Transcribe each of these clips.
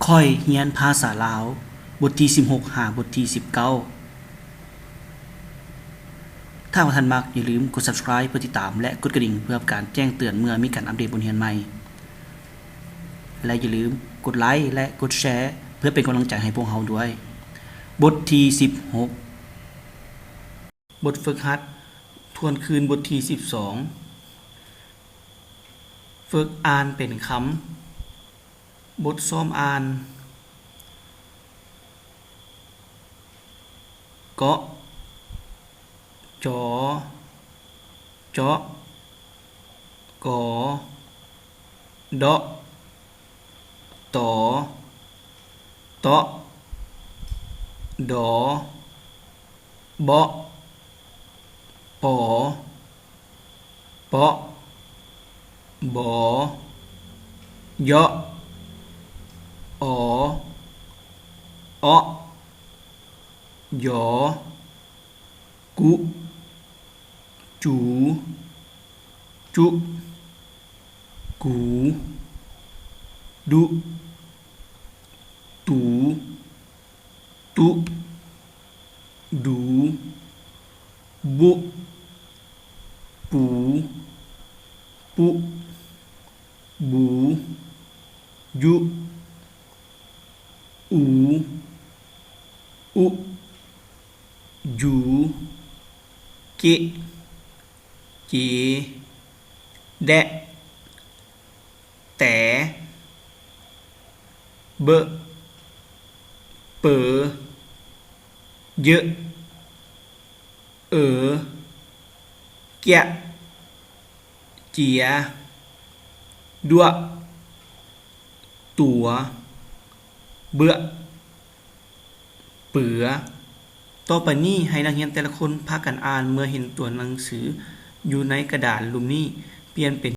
ค่อยเรียนภาษาลาวบทที่16หาบทที่19ถ้าว่าท่านมักอย่าลืมกด Subscribe เพื่อติดตามและกดกระดิ่งเพื่อการแจ้งเตือนเมื่อมีการอัปเดตบทเรียนใหม่และอย่าลืมกดไลค์และกดแชร์เพื่อเป็นกำลังใจให้พวกเราด้วยบทที่16บทฝึกหัดทวนคืนบทที่12ฝึกอ่านเป็นคำบทซ้อมอ่านเกาะจอเจาะกอเดาะตอเตาะดอเบาะปอเปาะบอยะอออยอกุจูจุกูดุตูตุดูบุปูปุบูยุอูอุยูเกเจแดะแต่เบอเปอเยอะแกะเจียดัวตัวเบื่อเปือต่อไปนี้ให้นักเรียนแต่ละคนพากันอ่านเมื่อเห็นตัวหนังสืออยู่ในกระดาษหลุมนี้เปลี่ยนเป็น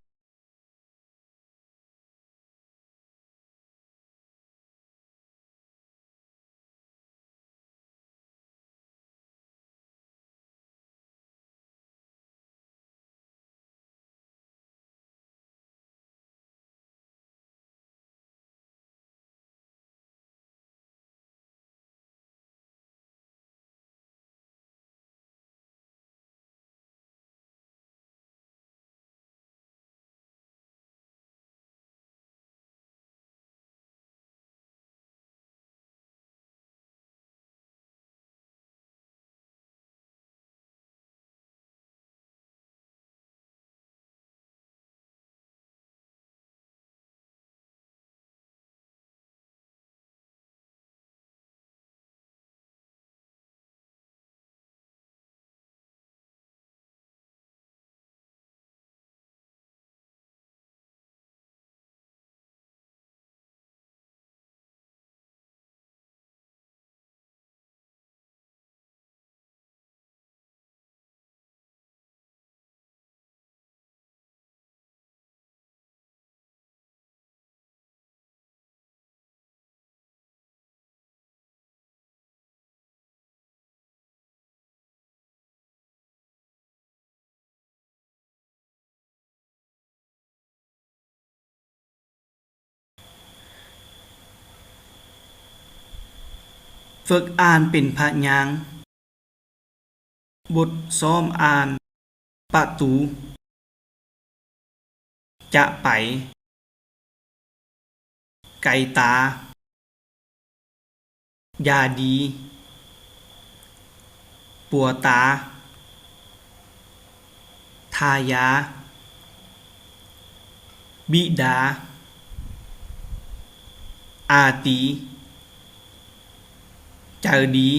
ฝึกอ่านเป็นพยางค์บทซ้อมอ่านประตูจะไปไก่ตายาดีปัวตาทายาบิดาอาตีเจอดี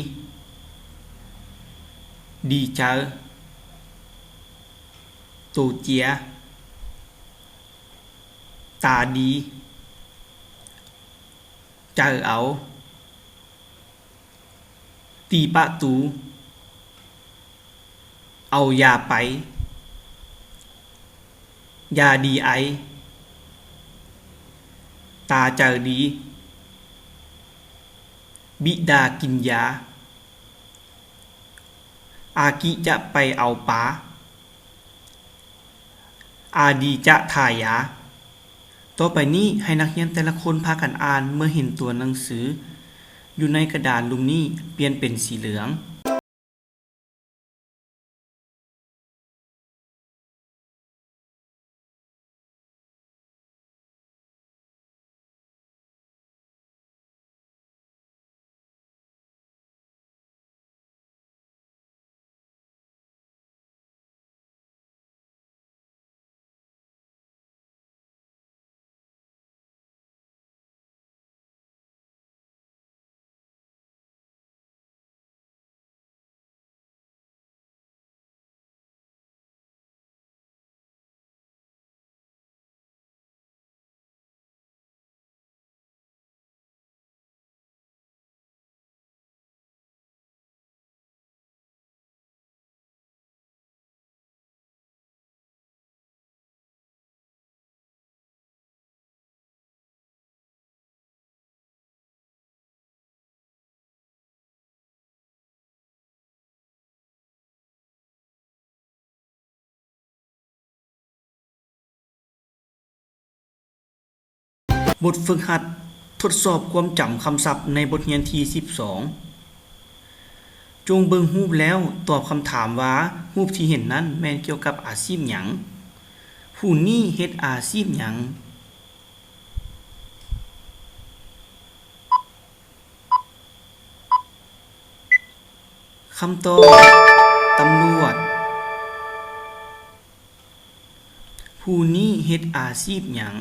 ดีเจอตูเจียตาดีเจอเอาตีประตูเอายาไปยาดีไอตาเจอดีบิดากินยาอากิจะไปเอาปลาอาดีจะถ่ายยา ต่อไปนี้ให้นักเรียนแต่ละคนพากันอ่านเมื่อเห็นตัวหนังสืออยู่ในกระดานลุมนี้เปลี่ยนเป็นสีเหลืองบทฝึกหัดทดสอบความจำคำศัพท์ในบทเรียนที่12จงเบิ่งรูปแล้วตอบคำถามว่ารูปที่เห็นนั้นแม่นเกี่ยวกับอาชีพหยังผู้นี้เฮ็ดอาชีพหยังคำตอบตำรวจผู้นี้เฮ็ดอาชีพหยัง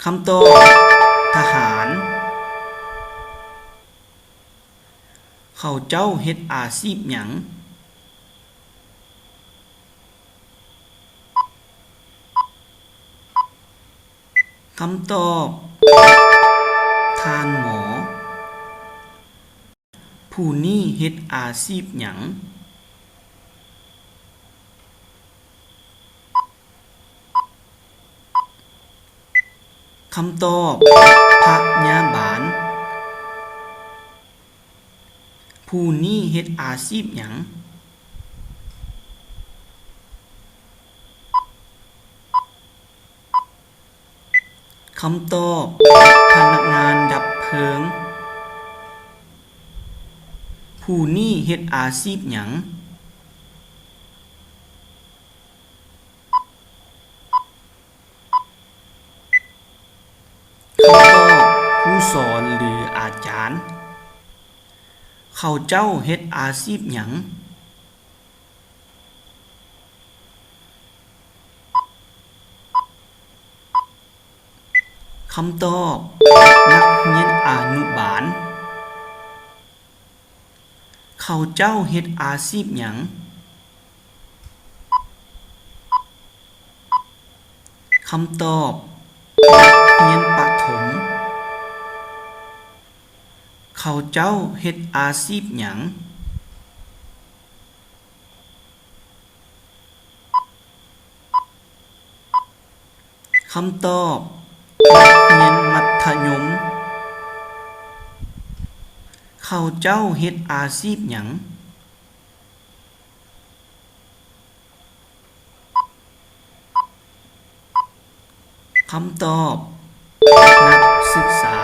คำตอบทหารเขาเจ้าเฮ็ดอาชีพหยังคำตอบทานหมอผู้นี้เฮ็ดอาชีพหยังคำตอบพยาบาลผู้นี้เฮ็ดอาชีพหยังคำตอบพนักงานดับเพลิงผู้นี้เฮ็ดอาชีพหยังคำตอบผู้สอนหรืออาจารย์เขาเจ้าเฮ็ดอาชีพหยังคำตอบนักเรียนอนุบาลเขาเจ้าเฮ็ดอาชีพหยังคำตอบนักเรียนประถมเขาเจ้าเฮ็ดอาชีพหยังคำตอบนักเรียนมัธยมเขาเจ้าเฮ็ดอาชีพหยังคำตอบนักศึกษา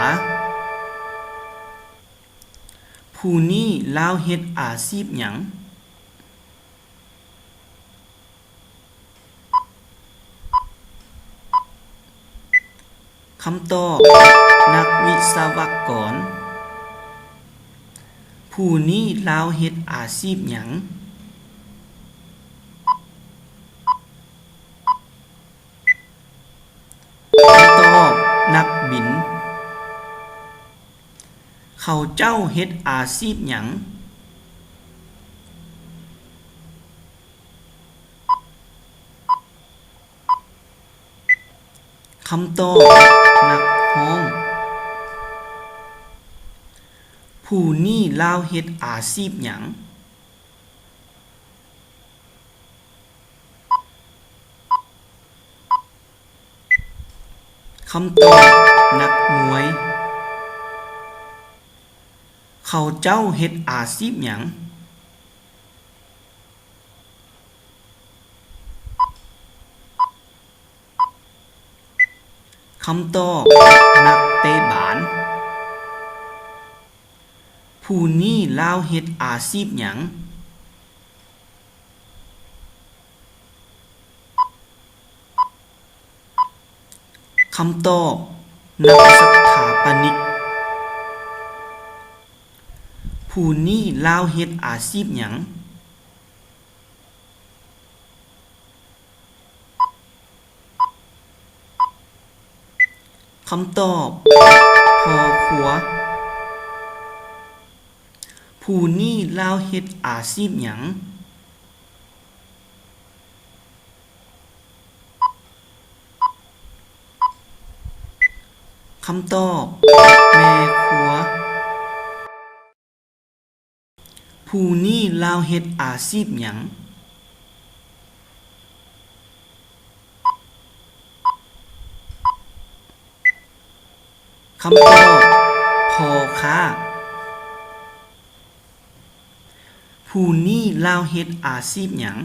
ผู้นี้ลาวเฮ็ดอาชีพหยังคำตอบนักวิศวกรผู้นี้ลาวเฮ็ดอาชีพหยังคำตอบนักบินเขาเจ้าเฮ็ดอาชีพหยังคำตอบนักฮ้องผู้นี้ลาวเฮ็ดอาชีพหยังคำตอบนักมวยเขาเจ้าเฮ็ดอาชีพหยัง ำตอบนักเตะบาสผู้นี้ลาวเฮ็ดอาชีพหยังคำตอบนักสถาปนิกผู้นี้ลาวเฮ็ดอาชีพหยังคำตอบพ่อครัวผู้นี้ลาวเฮ็ดอาชีพหยังคำตอบแม่ครัวผู้นี้ลาวเฮ็ดอาชีพหยังคำตอบพ่อค้าผู้นี้ลาวเฮ็ดอาชีพหยัง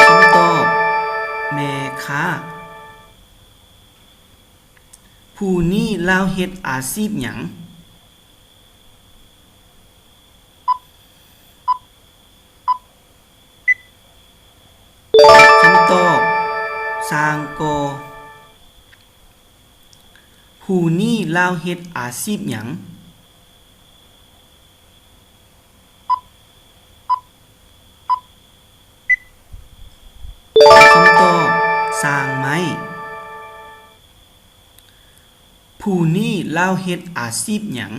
คำตอบแม่ค้าผู้นี้ลาวเฮ็ดอาชีพหยังคำตอบสร้างก่อผู้นี้ลาวเฮ็ดอาชีพหยังคำตอบสร้างไม้ผู้นี้ลาวเฮ็ดอาชีพหยัง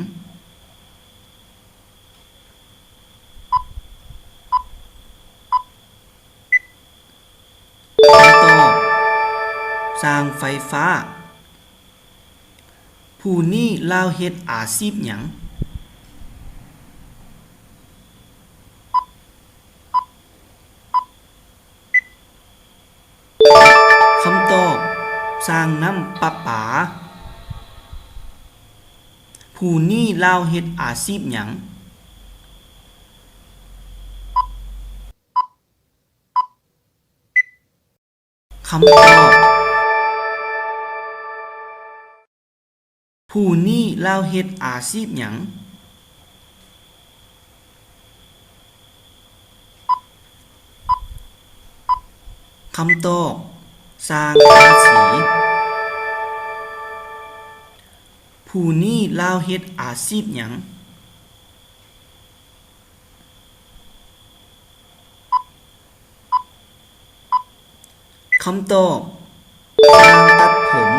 คำตอบสร้างไฟฟ้าผู้นี้ลาวเฮ็ดอาชีพหยังคำตอบสร้างน้ำประปาผู้นี้ลาวเฮ็ดอาชีพหยังคำตอบผู้นี้ลาวเฮ็ดอาชีพหยังคำตอบสร้างภาษีผู้นี้ลาวเฮ็ดอาชีพหยังคำตอบสร้างตัดผม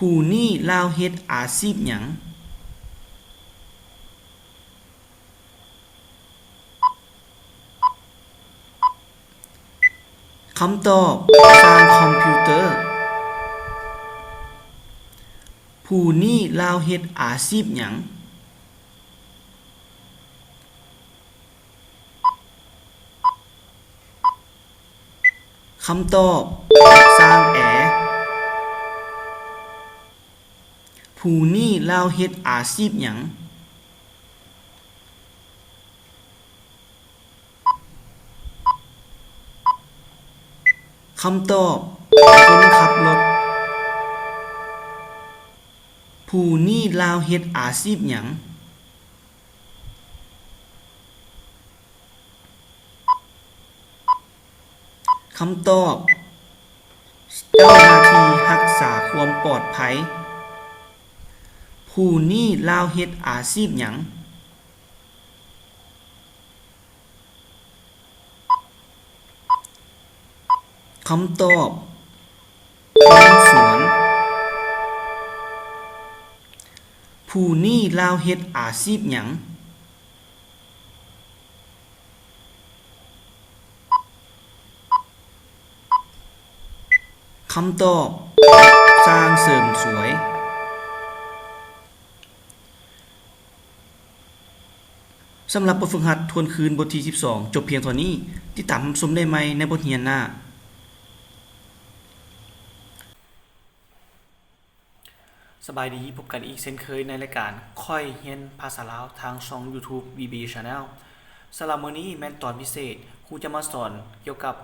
ผู้นี้ลาวเฮ็ดอาชีพหยังคำตอบสร้างคอมพิวเตอร์ผู้นี้ลาวเฮ็ดอาชีพหยังคำตอบสร้างแอร์ผู้นี้ลาวเฮ็ดอาชีพหยังคำตอบคนขับรถผู้นี้ลาวเฮ็ดอาชีพหยังคำตอบเจ้าหน้าที่รักษาความปลอดภัยผู้นี้ลาวเฮ็ดอาชีพหยังคำตอบคนสวนผู้นี้ลาวเฮ็ดอาชีพหยังคำตอบสร้างเสริมสวยสำหรับบทฝึกหัดทวนคืนบทที่12จบเพียงเท่านี้ติดตามชมได้ใหม่ในบทเรียนหน้า สบายดีพบกันอีกเช่นเคยในรายการค่อยเรียนภาษาลาวทางช่อง YouTube BB Channel สำหรับมื้อนี้แม่นตอนพิเศษครูจะมาสอนเกี่ยวกับ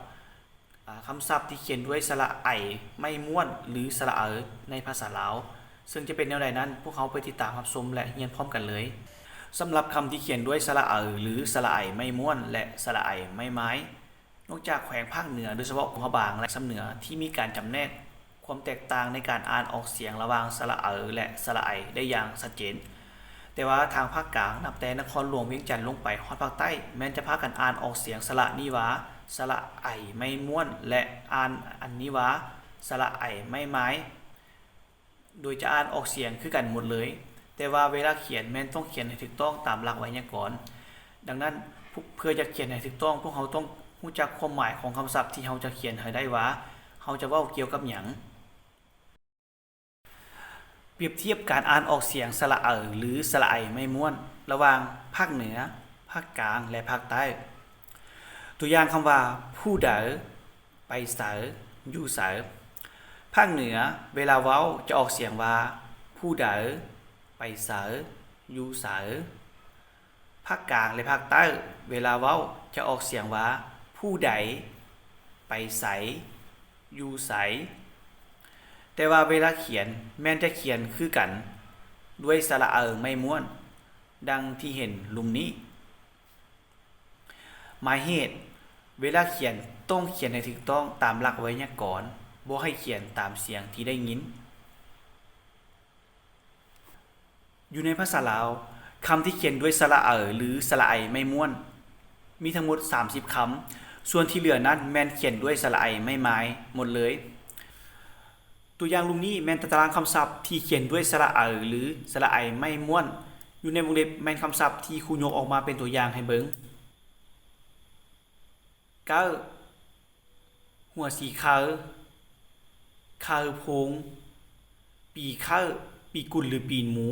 คำศัพท์ที่เขียนด้วยสระไอไม่ม้วนหรือสระในภาษาลาวซึ่งจะเป็นแนวใดนั้นพวกเขาไปติดตามรับชมและเรียนพร้อมกันเลยสำหรับคำที่เขียนด้วยสระหรือสระไอไม่ม้วนและสระไอไม่ไม้นอกจากแขวงภาคเหนือโดยเฉพาะภาคบางและสำเหนือที่มีการจำแนกความแตกต่างในการอ่านออกเสียงระหว่างสระและสระไอได้อย่างชัดเจนแต่ว่าทางภาคกลางนับแต่นครหลวงเวียงจันทร์ลงไปฮอดภาคใต้แม้นจะพากันอ่านออกเสียงสระนิวาสระไอไม่ม้วนและอ่านอันนิวาสระไอไม่ไม้โดยจะอ่านออกเสียงคือกันหมดเลยแต่ว่าเวลาเขียนแม้นต้องเขียนให้ถูกต้องตามหลักไวยากรณ์ดังนั้นเพื่อจะเขียนให้ถูกต้องพวกเขาต้องรู้จักความหมายของคำศัพท์ที่เขาจะเขียนให้ได้ว่าเขาจะเว้าเกี่ยวกับหยังเปรียบเทียบการอ่านออกเสียงสระหรือสระไอไม่ม้วนระหว่างภาคเหนือภาคกลางและภาคใต้ตัวอย่างคำว่าผู้ใดไปเสออยู่เสอภาคเหนือเวลาเว้าจะออกเสียงว่าผู้ใดไปเสออยู่เสอภาคกลางและภาคใต้เวลาเว้าจะออกเสียงว่าผู้ใดไปไสอยู่ไสแต่ว่าเวลาเขียนแม้นจะเขียนคือกันด้วยสระไม่ม้วนดังที่เห็นลุมนี้หมายเหตุเวลาเขียนต้องเขียนให้ถูกต้องตามหลักไวยากรณ์บ่ให้เขียนตามเสียงที่ได้ยินอยู่ในภาษาลาวคำที่เขียนด้วยสระหรือสระไอไม่ม้วนมีทั้งหมด30คำส่วนที่เหลือนั้นแม่นเขียนด้วยสระไอไม่ไม้หมดเลยตัวอย่างลุงนี้แม่นตารางคำศัพท์ที่เขียนด้วยสระหรือสระไอไม่ม้วนอยู่ในวงเล็บแม่นคำศัพท์ที่ครูยกออกมาเป็นตัวอย่างให้เบิ่งเก้าหัวสีขาวคาโพงปีข้าปีกุลหรือปีนหมู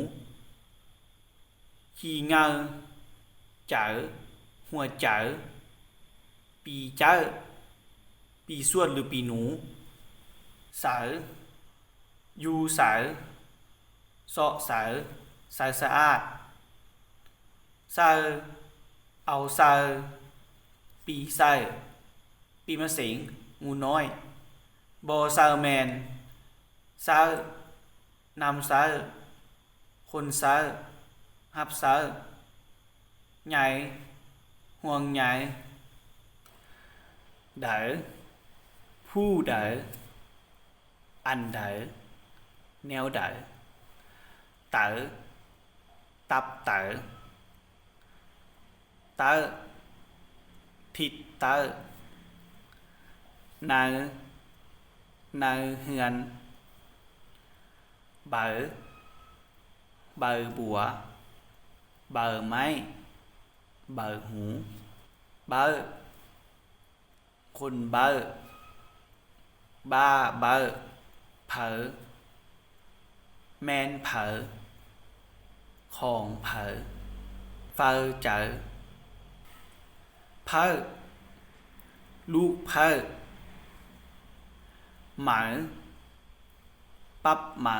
ขี่เงาเจ๋อหัวเจ๋อปีเจ้าปีส่วนหรือปีหนูเสายูเสาเสาะเสาเสาสะอาดเสาเอาเสาปีเสาปีมะสิงงูน้อยบอเสาแมนเสานำเสาคนเสาหับเสาใหญ่ห่วงใหญ่เด๋อผู้เด๋ออันเด๋อแนวเด๋อเต๋อตับเต๋อเต๋อทิศเต๋อนาเฮือนเบอบัวเบอไม้เบอหูเบอคนเบอบ้าเบอเผอแมนเผอของเผอเฟอเจอเผอลูกเผอหมาปั๊บหมา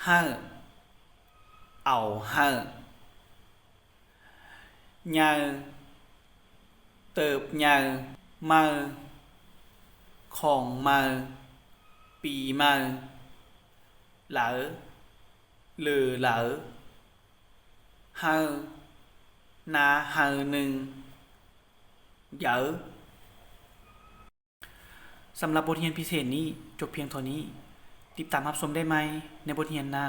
ห้าเอาห้าญาเติบญามาของมาปีมาเหลอหรือเหลอห้านาห้าหนึ่งเยอะสำหรับบทเรียนพิเศษนี้จบเพียงเท่านี้ติดตามรับชมได้ไหมในบทเรียนหน้า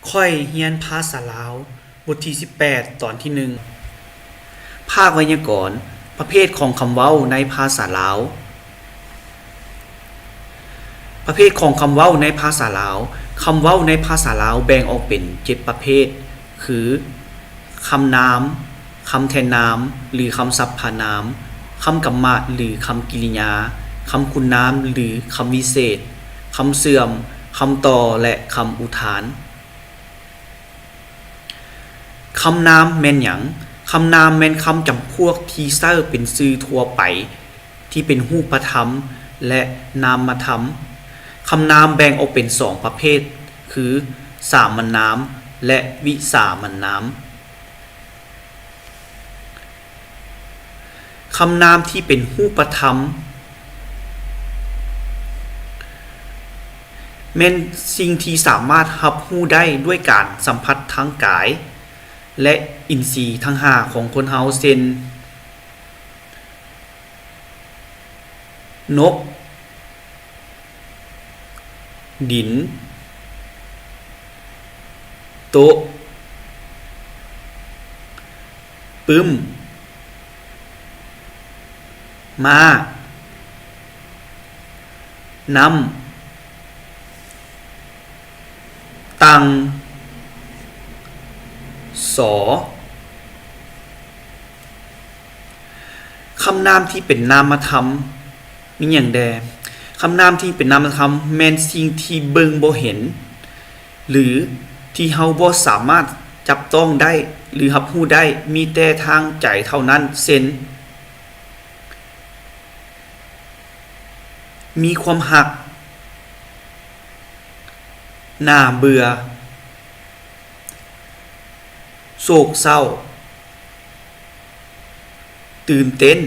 ค่อยเรียนภาษาลาวบทที่18ตอนที่1ภาคไวยากรณ์ประเภทของคำเว้าในภาษาลาวประเภทของคำเว้าในภาษาลาวคำเว้าในภาษาลาวแบ่งออกเป็น7ประเภทคือคำนามคำแทนนามหรือคำสรรพนามคำกรรมะหรือคำกริยาคำคุณนามหรือคำวิเศษคำเสื่อมคำต่อและคำอุทานคำนามแม่นหยังคำนามแม่นคำจำพวกที่ใช้เป็นชื่อทั่วไปที่เป็นรูปธรรมและนามธรรม คำนามแบ่งออกเป็น2ประเภทคือสามัญนามและวิสามัญนามคำนามที่เป็นรูปธรรมแม่นสิ่งที่สามารถรับรู้ได้ด้วยการสัมผัสทางกายและอินทรีย์ทั้ง5ของคนเฮาเช่นนกดินโต๊ะปึ้มมาน้ำตังสอคำนามที่เป็นนามธรรมมีหยังแดคำนามที่เป็นนามธรรมแม่นสิ่งที่เบิ่งบ่เห็นหรือที่เฮาบ่สามารถจับต้องได้หรือรับรู้ได้มีแต่ทางใจเท่านั้นเช่นมีความหักน่าเบื่อโศกเศร้าตื่นเต้น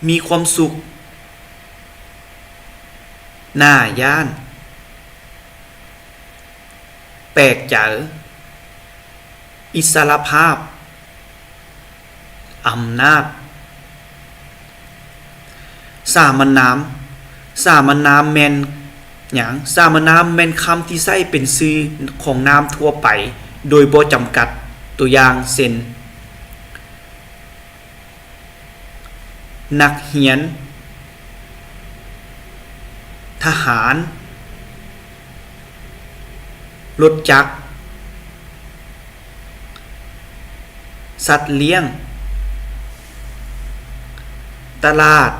มีความสุขน่าย้านแปลกใจอิสรภาพอำนาจสามัญนามแม่นหยังสามัญนามแม่นคำที่ใช้เป็นชื่อของนามทั่วไปโดยบ่จำกัดตัวอย่างเช่นนักเรียนทหารรถจักรสัตว์เลี้ยงตลาด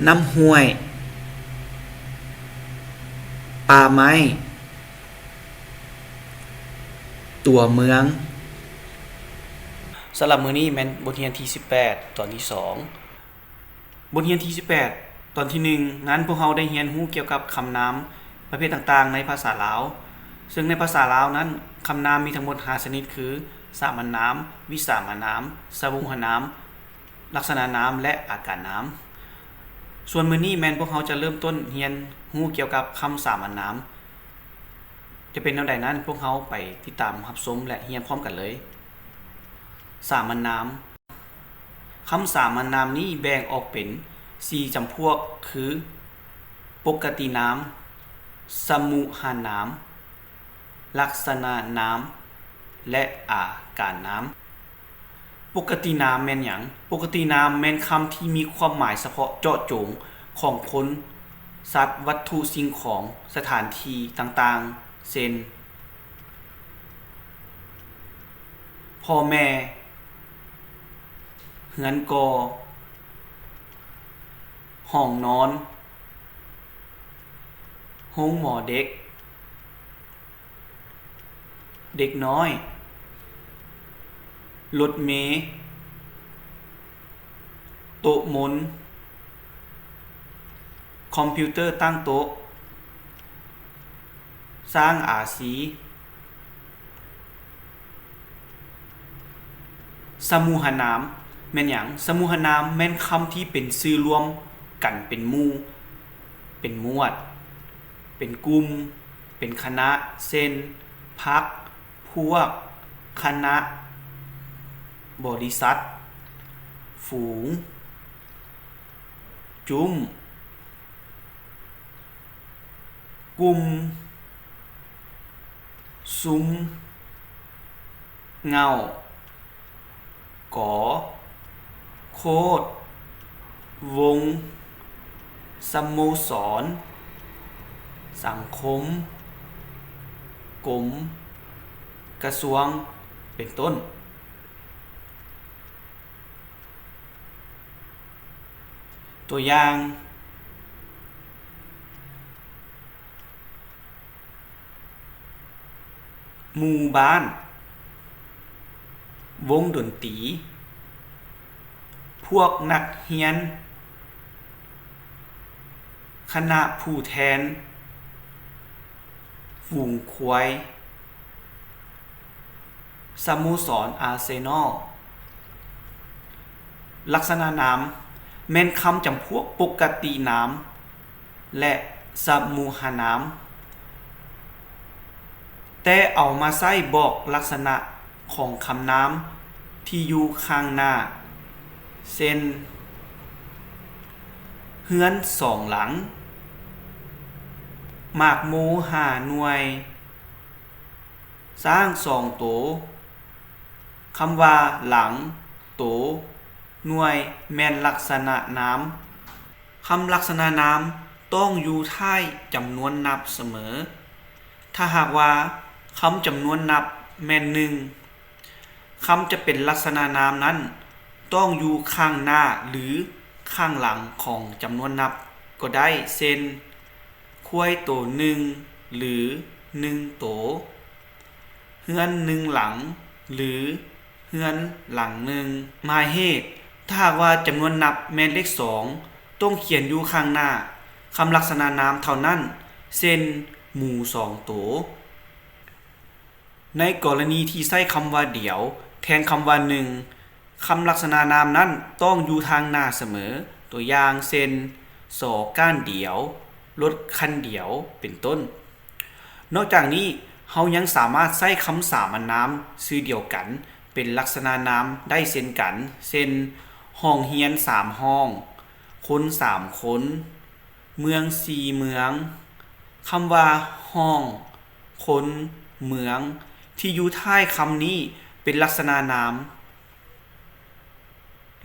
น้ำห้วยป่าไม้ตัวเมืองสำหรับมื้อนี้แม่นบทเรียนที่18ตอนที่2บทเรียนที่18ตอนที่1งั้นพวกเราได้เรียนรู้เกี่ยวกับคำนามประเภทต่างๆในภาษาลาวซึ่งในภาษาลาวนั้นคำนามมีทั้งหมด5ชนิดคือสามัญนามวิสามัญนามสมุหนามลักษณะนามและอาการนามส่วนมื้อนี้แม่นพวกเราจะเริ่มต้นเรียนรู้เกี่ยวกับคำสามัญนามจะเป็นแนวใดนั้นพวกเราไปติดตามรับชมและเรียนพร้อมกันเลยสามัญนามคำสามัญนามนี้แบ่งออกเป็น4จำพวกคือปกตินามสมุหนามลักษณะนามและอาการนามปกตินามแม่นหยังปกตินามแม่นคำที่มีความหมายเฉพาะเจาะจงของคนสัตว์วัตถุสิ่งของสถานที่ต่างๆเช่นพ่อแม่เฮือนกอห้องนอนโรงหมอเด็กเด็กน้อยรถเมล์โต๊ะหมุนคอมพิวเตอร์ตั้งโต๊ะสร้างอาสีสมุหนามแม่นหยังสมุหนามแม่นคำที่เป็นชื่อรวมกันเป็นหมู่เป็นหมวดเป็นกลุ่มเป็นคณะเช่นพรรคพวกคณะบริษัทฝูงจุ้มกลุ่มซุ้มเงากอโคดวงสโมสรสังคมกรมกระทรวงเป็นต้นตัวอย่างหมู่บ้านวงดนตรีผ พวกนักเรียนคณะผู้แทนฝูงควายสโมสรอาร์เซนอลลักษณะนามแม่นคำจำพวกปกตินามและสมูหนามแต่เอามาใช้บอกลักษณะของคำนามที่อยู่ข้างหน้าเช่นเฮือน2หลังหมากหมู5หน่วยสร้าง2โตคำว่าหลังโตหน่วยแม่นลักษณะนามคำลักษณะนามต้องอยู่ท้ายจำนวนนับเสมอถ้าหากว่าคำจำนวนนับแม่น1คำจะเป็นลักษณะนามนั้นต้องอยู่ข้างหน้าหรือข้างหลังของจำนวนนับก็ได้เช่นควายโต1หรือ1โตเฮือน1หลังหรือเฮือนหลัง1หมายเหตุถ้าหากว่าจำนวนนับแม่นเลข2ต้องเขียนอยู่ข้างหน้าคำลักษณะนามเท่านั้นเช่นหมู่2โตในกรณีที่ใช้คำว่าเดี่ยวแทนคำว่า1คำลักษณะนามนั้นต้องอยู่ทางหน้าเสมอตัวอย่างเช่นสอก้านเดี่ยวรถคันเดี่ยวเป็นต้นนอกจากนี้เฮายังสามารถใช้คำสามัญนามชื่อเดียวกันเป็นลักษณะนามได้เช่นกันเช่นห้องเรียน3ห้องคน3คนเมือง4เมืองคำว่าห้องคนเมืองที่อยู่ท้ายคำนี้เป็นลักษณะนาม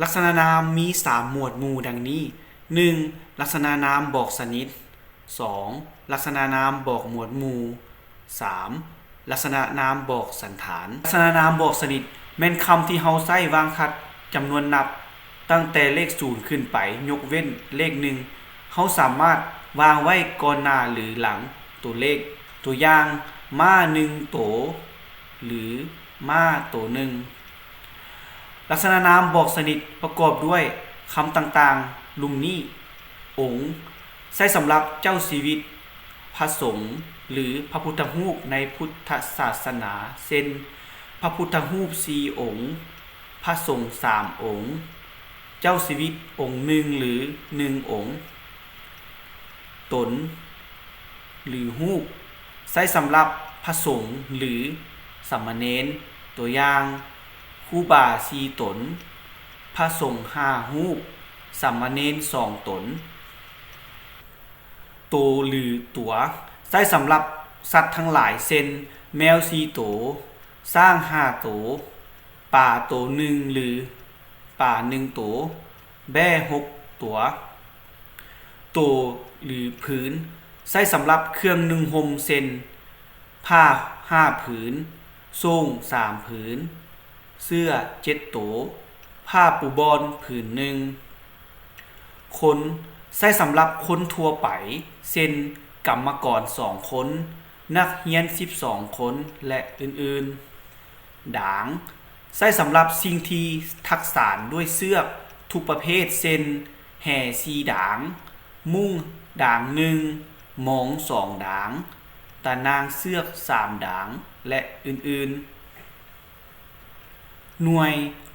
ลักษณะนามมี3หมวดหมู่ดังนี้ 1. ลักษณะนามบอกสนิท 2. ลักษณะนามบอกหมวดหมู่ 3. ลักษณะนามบอกสันฐานลักษณะนามบอกสนิทแม่นคำที่เฮาใช้วางทัดจำนวนนับตั้งแต่เลข0ขึ้นไปยกเว้นเลข1เฮาสามารถวางไว้ก่อนหน้าหรือหลังตัวเลขตัวอย่างม้า1โตหรือม้าโต1ลักษณะนามบอกสนิทประกอบด้วยคำต่างๆลุมนี้องค์ใช้สำหรับเจ้าชีวิตพระสงฆ์หรือพระพุทธรูปในพุทธศาสนาเช่นพระพุทธรูป4องค์พระสงฆ์3องค์เจ้าชีวิตองค์1หรือ1องค์ตนหรือรูปใช้สำหรับพระสงฆ์หรือสามเณรตัวอย่างครูบา4ตนพระสงฆ์5รูปสามเณร2ตนโตหรือตัวใช้สำหรับสัตว์ทั้งหลายเช่นแมว4โตสร้าง5โตป่าโต1หรือป่า1โตแบ่6ตัวโตหรือผืนใช้สำหรับเครื่องนึ่งห่มเช่นผ้า5ผืนทรง3ผืนเสื้อ7โตผ้าปูบอนผืน1คนใช้สำหรับคนทั่วไปเช่นกรรมกร2คนนักเรียน12คนและอื่นๆด่างใช้สำหรับสิ่งที่ทักษานด้วยเสือกทุกประเภทเช่นแห่4ด่างมุ้งด่าง1หมอง2ด่างตานางเสือก3ด่างและอื่นๆหน่วย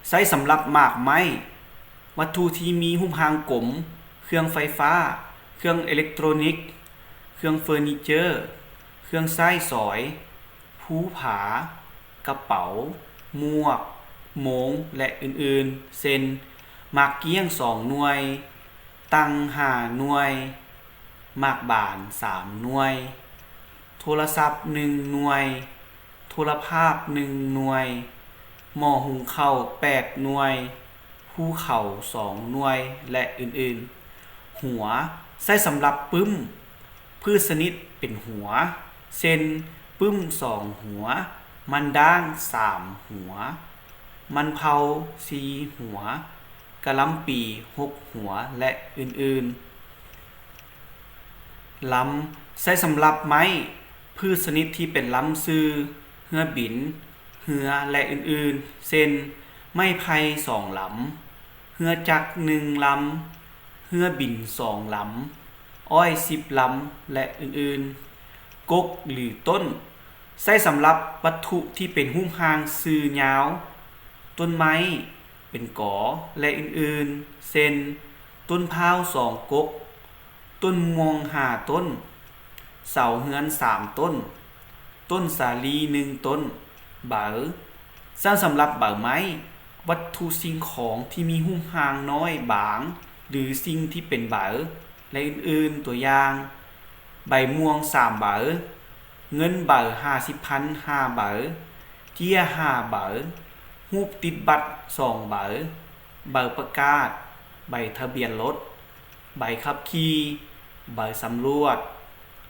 ใช้สำหรับหมากไม้วัตถุที่มีรูปร่างกลมเครื่องไฟฟ้าเครื่องอิเล็กทรอนิกส์เครื่องเฟอร์นิเจอร์เครื่องใช้สอยภูผากระเป๋าหมวกโมงและอื่นๆเช่นหมากเกี้ยง2หน่วยตัง5หน่วยหมากบาน3หน่วยโทรศัพท์1หน่วยโทรภาพ1หน่วยหม้อหุงข้าว8หน่วยภูเขา2หน่วยและอื่นๆหัวใช้สำหรับปึ้มพืชชนิดเป็นหัวเช่นปึ้ม2หัวมันด่าง3หัวมันเผา4หัวกะหล่ำปี6หัวและอื่นๆลำใช้สำหรับไม้พืชชนิดที่เป็นลำซื่อเหือบินเหือและอื่นๆเช่นไม้ไผ่2ลำ เรือจักร1 ลำเรือบิน2 ลำอ้อย10 ลำและอื่นๆกกหรือต้นใช้สำหรับวัตถุที่เป็นหุ้มหางซื่อยาวต้นไม้เป็นกอและอื่นๆเช่นต้นพร้าว2 กกต้นม่วง5 ต้นเสาเฮือน3 ต้นต้นสาลี1 ต้นเบ๋อสำหรับเบ๋อไม้วัตถุสิ่งของที่มีหุ้มหางน้อยบางหรือสิ่งที่เป็นเบ๋อและอื่นๆตัวอย่างใบม่วง3 เบ๋อเงินเบ๋อ50,000 5 เบ๋อเจี้ย5 เบ๋อรูปติดบัตร2 เบ๋อใบประกาศใบทะเบียนรถใบขับขี่ใบสำรวจ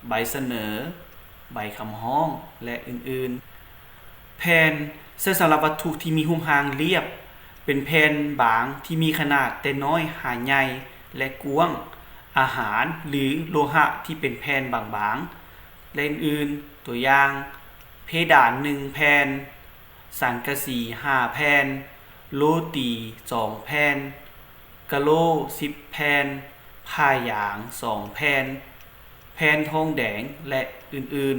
ใบเสนอใบคำห้องและอื่นๆแผ่นใช้สำหรับวัตถุที่มีหุ้มหางเรียบเป็นแผ่นบางที่มีขนาดแต่น้อยหาใหญ่และกว้างอาหารหรือโลหะที่เป็นแผ่นบางๆและอื่นๆตัวอย่างเพดาน1 แผ่นสังกะสี5 แผ่นโรตี2 แผ่นกะโหล10 แผ่นผ้ายาง2 แผ่นแผ่นทองแดงและอื่น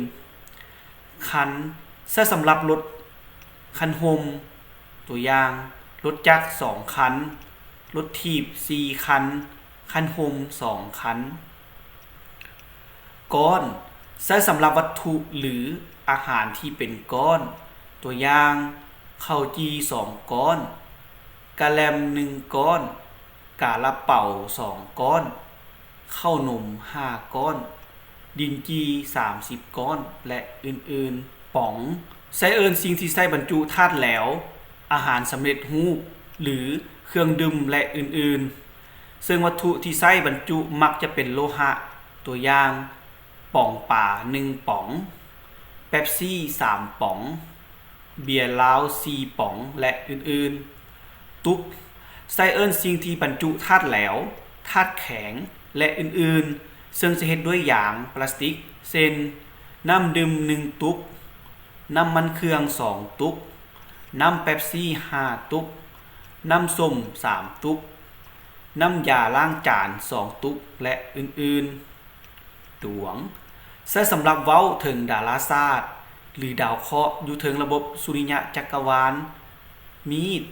ๆคันใช้สำหรับรถคันโฮมตัวอย่างรถจักร2 คันรถถีบ4 คันคันโฮม2 คันก้อนใช้สำหรับวัตถุหรืออาหารที่เป็นก้อนตัวอย่างข้าวจี2 ก้อนกะแลม1 ก้อนกาละเป่า2 ก้อนข้าวนม5 ก้อนดินจี30 ก้อนและอื่นๆป๋องใช้เอิ้นสิ่งที่ใช้บรรจุธาตุแหลวอาหารสำเร็จรูปหรือเครื่องดื่มและอื่นๆซึ่งวัตถุที่ใช้บรรจุมักจะเป็นโลหะตัวอย่างป่องป่า1 ป๋องเป๊ปซี่3 ป๋องเบียร์ลาว4 ป๋องและอื่นๆตุ๊บใช้เอิ้นสิ่งที่บรรจุธาตุแหลวธาตุแข็งและอื่นๆซึ่งจะเฮ็ดด้วยยางพลาสติกเช่นน้ำดื่ม1 ตุ๊กน้ำมันเครื่อง2 ตุ๊กน้ำเป๊ปซี่5 ตุ๊กน้ำส้ม3 ตุ๊กน้ำยาล้างจาน2 ตุ๊กและอื่นๆดวงใช้สำหรับเว้าถึงดาราศาสตร์หรือดาวเคราะห์อยู่ถึงระบบสุริยะจักรวาลมีด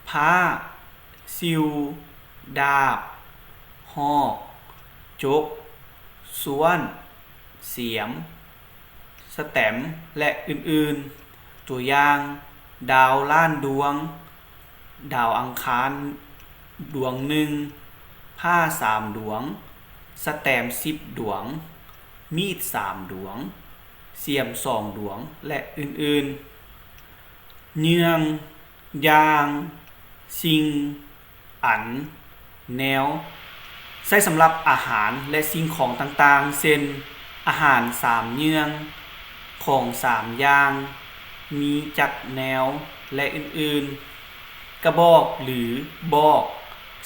ผ้าซิวดาบหอกจกส่วนเสียมสแตมป์และอื่นๆตัวอย่างดาวล้านดวงดาวอังคารดวง1ผ้า3 ดวงสแตมป์10 ดวงมีด3 ดวงเสียม2 ดวงและอื่นๆเนื่องยางสิ่งอันแนวใช้สำหรับอาหารและสิ่งของต่างๆเช่นอาหาร3 เนื่องของ3 อย่างมีจัดแนวและอื่นๆกระบอกหรือบอก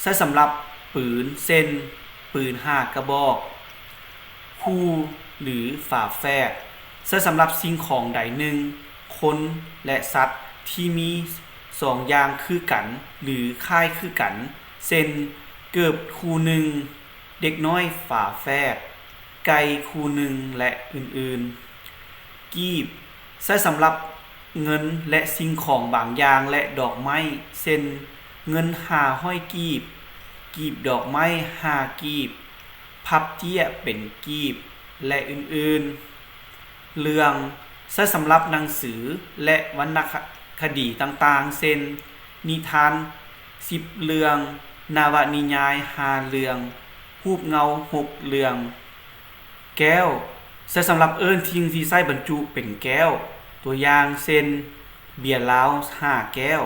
ใช้สำหรับปืนเช่นปืน5 กระบอกคู่หรือฝาแฝดใช้สำหรับสิ่งของใดหนึ่งคนและสัตว์ที่มี2 อย่างคือกันหรือคล้ายคือกันเช่นเกิบคู่หนึ่งเด็กน้อยฝาแฝดไก่คู่หนึ่งและอื่นๆกีบใช้สำหรับเงินและสิ่งของบางอย่างและดอกไม้เช่นเงิน500 กีบกีบดอกไม้5 กีบพับเจี้ยเป็นกีบและอื่นๆเรื่องใช้สำหรับหนังสือและวรรณคดีต่างๆเช่นนิทาน10 เรื่องนวนิยาย5 เรื่องรูปเงา6 เรื่องแก้วใช้สำหรับเอิ้นทิ้งที่ใช้บรรจุเป็นแก้วตัวอย่างเช่นเบียร์ลาว5 แก้ว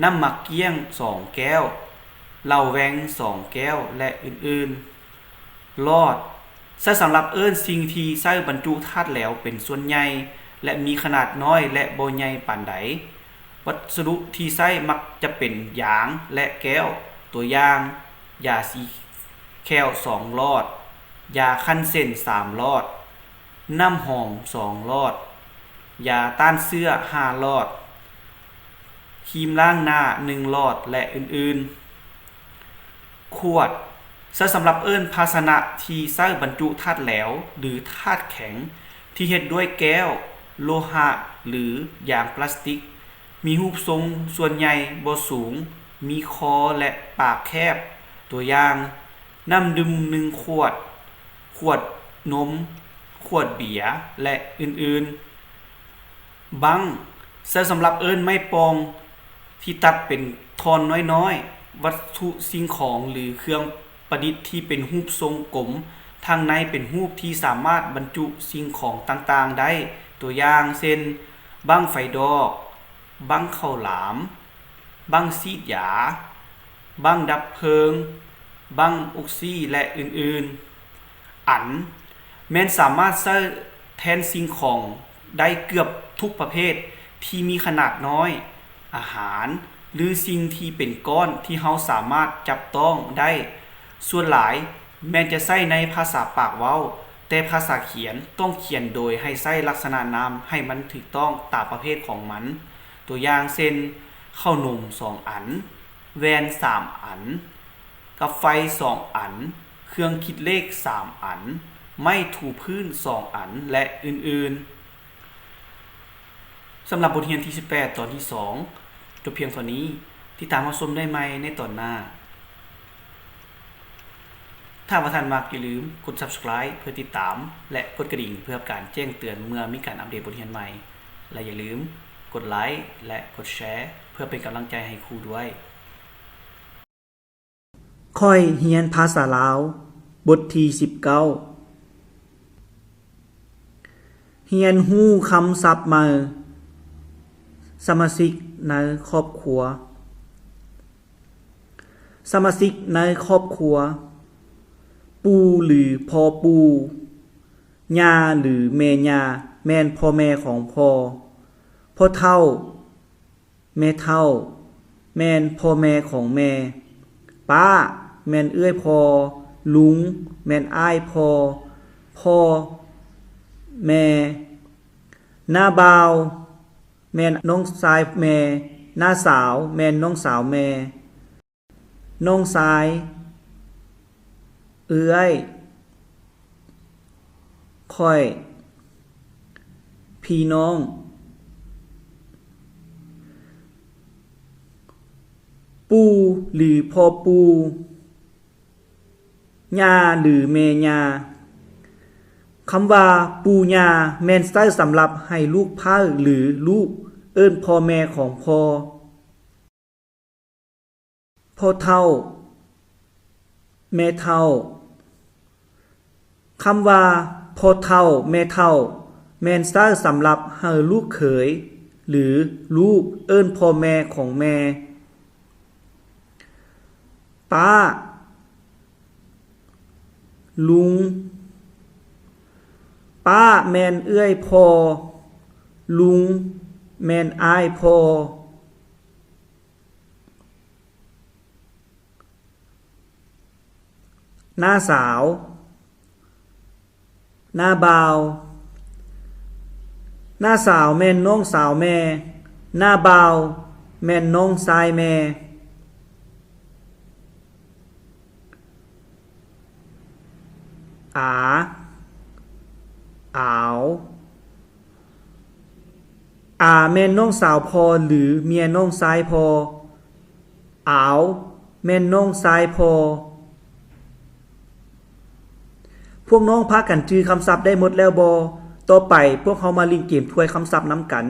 น้ำหมักเกี้ยง2 แก้วเหล้าแวง2 แก้วและอื่นๆลอดใช้สำหรับเอิ้นสิ่งที่ใช้บรรจุธาตุแหลวเป็นส่วนใหญ่และมีขนาดน้อยและบ่ใหญ่ปานใดวัสดุที่ใช้มักจะเป็นยางและแก้วตัวอย่างยาสีแก้ว2 หลอดยาคั้นเส้น3 หลอดน้ำหอม2 หลอดยาต้านเสื้อ5 หลอดครีมล้างหน้า1 หลอดและอื่นๆ ขวดใช้สำหรับเอิ้นภาชนะที่ใช้บรรจุธาตุแหลวหรือธาตุแข็งที่เฮ็ดด้วยแก้วโลหะหรือยางพลาสติกมีรูปทรงส่วนใหญ่บ่สูงมีคอและปากแคบตัวอย่างน้ำดื่ม1ขวดขวดนมขวดเบียร์และอื่นๆบังใช้สำหรับเอิ้นไม้ปองที่ตัดเป็นท่อนน้อยๆวัตถุสิ่งของหรือเครื่องประดิษฐ์ที่เป็นรูปทรงกลมทางในเป็นรูปที่สามารถบรรจุสิ่งของต่างๆได้ตัวอย่างเช่นบั้งไฟดอกบั้งข้าวหลามบั้งซีดหยาบั้งดับเพลิงบั้งออกซิและอื่นๆอันแม้นสามารถใช้แทนสิ่งของได้เกือบทุกประเภทที่มีขนาดน้อยอาหารหรือสิ่งที่เป็นก้อนที่เฮาสามารถจับต้องได้ส่วนหลายแม้นจะใช้ในภาษาปากเว้าแต่ภาษาเขียนต้องเขียนโดยให้ใช้ลักษณะนามให้มันถูกต้องตามประเภทของมันตัวอย่างเช่นข้าวนม2อันแวน3อันกับไฟ2อันเครื่องคิดเลข3อันไม้ถูพื้น2อันและอื่นๆสำหรับบทเรียนที่18ตอนที่2จบเพียงเท่านี้ที่ตามมาชมได้ใหม่ในตอนหน้าถ้าว่าท่านมักอย่าลืมกด Subscribe เพื่อติดตามและกดกระดิ่งเพื่อการแจ้งเตือนเมื่อมีการอัปเดตบทเรียนใหม่และอย่าลืมกดไลค์และกดแชร์เพื่อเป็นกำลังใจให้ครูด้วยค่อยเรียนภาษาลาวบทที่19เรียนรู้คำศัพท์ใหม่สมาชิกในครอบครัวสมาชิกในครอบครัวปู่หรือพ่อปู่ย่าหรือแม่ย่าแม่นพ่อแม่ของพ่อพ่อเฒ่าแม่เฒ่าแม่นพ่อแม่ของแม่ป้าแม่นเอื้อยพ่อลุงแม่นอ้ายพ่อพ่อแม่น้าบ่าวแม่นน้องชายแม่น้าสาวแม่นน้องสาวแม่น้องชายเอื้อยค่อยพี่น้องปู่หรือพ่อปู่ย่าหรือแม่ย่าคำว่าปู่ย่าแม่นใช้สำหรับให้ลูกพาหรือลูกเอิ้นพ่อแม่ของพ่อพ่อเฒ่าแม่เฒ่าคำว่าพ่อเฒ่าแม่เฒ่าแม่นใช้สำหรับให้ลูกเขยหรือลูกเอิ้นพ่อแม่ของแม่ป้าลุงป้าแม่นเอื้อยพ่อลุงแม่นอ้ายพ่อน้าสาวน้าบ่าวน้าสาวแม่นน้องสาวแม่น้าบ่าวแม่นน้องชายแม่อาอาวแม่นน้องสาวพ่อหรือเมียน้องชายพ่ออาวแม่นน้องชายพ่อพวกน้องพากันจื้อคำศัพท์ได้หมดแล้วบ่ต่อไปพวกเขามาลิงเกมทวยคำศัพท์นำกัน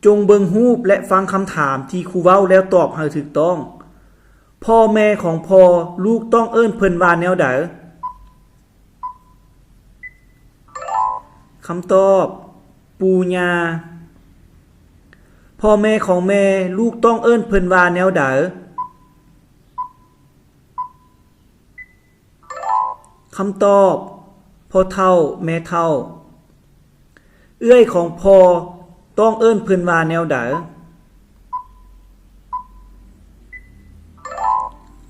จงเบิ่งรูปและฟังคำถามที่ครูเว้าแล้วตอบให้ถูกต้องพ่อแม่ของพ่อลูกต้องเอิ้นเพิ่นว่าแนวใดคำตอบปู่ย่าพ่อแม่ของแม่ลูกต้องเอิ้นเพิ่นว่าแนวใดคำตอบพ่อเฒ่าแม่เฒ่าเอื้อยของพ่อต้องเอิ้นเพิ่นว่าแนวใด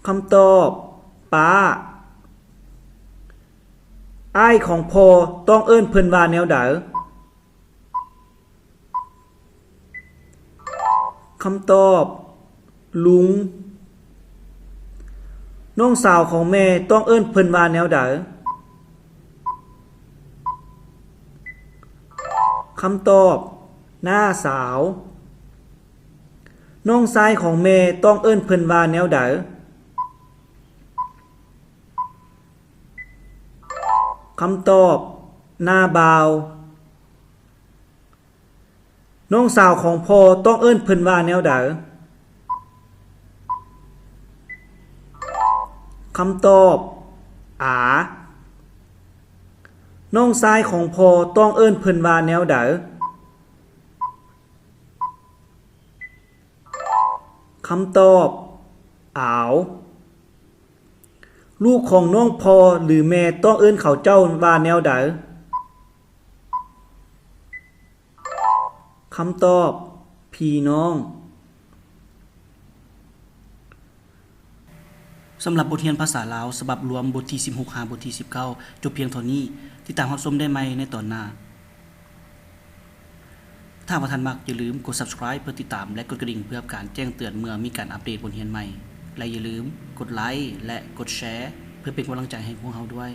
คำตอบป้าอ้ายของพ่อต้องเอิ้นเพิ่นว่าแนวใดคำตอบลุง น้องสาวของแม่ต้องเอิ้นเพิ่นว่าแนวใดคำตอบหน้าสาวน้องชายของแม่ต้องเอิ้นเพิ่นว่าแนวใดคำตอบหน้าบ่าวน้องสาวของพ่อต้องเอิ้นเพิ่นว่าแนวใดคำตอบอาน้องชายของพ่อต้องเอิ้นเพิ่นว่าแนวใดคำตอบอาวลูกของน้องพ่อหรือแม่ต้องเอิ้นเขาเจ้าว่าแนวใดคำตอบพี่น้องสำหรับบทเรียนภาษาลาวฉบับรวมบทที่16หาบทที่19จบเพียงเท่านี้ติดตามรับชมได้ใหม่ในตอนหน้าถ้าบ่ทันมักอย่าลืมกด Subscribe เพื่อติดตามและกดกระดิ่งเพื่อรับการแจ้งเตือนเมื่อมีการอัปเดตบทเรียนใหม่และอย่าลืมกดไลค์และกดแชร์เพื่อเป็นกำลังใจให้พวกเราด้วย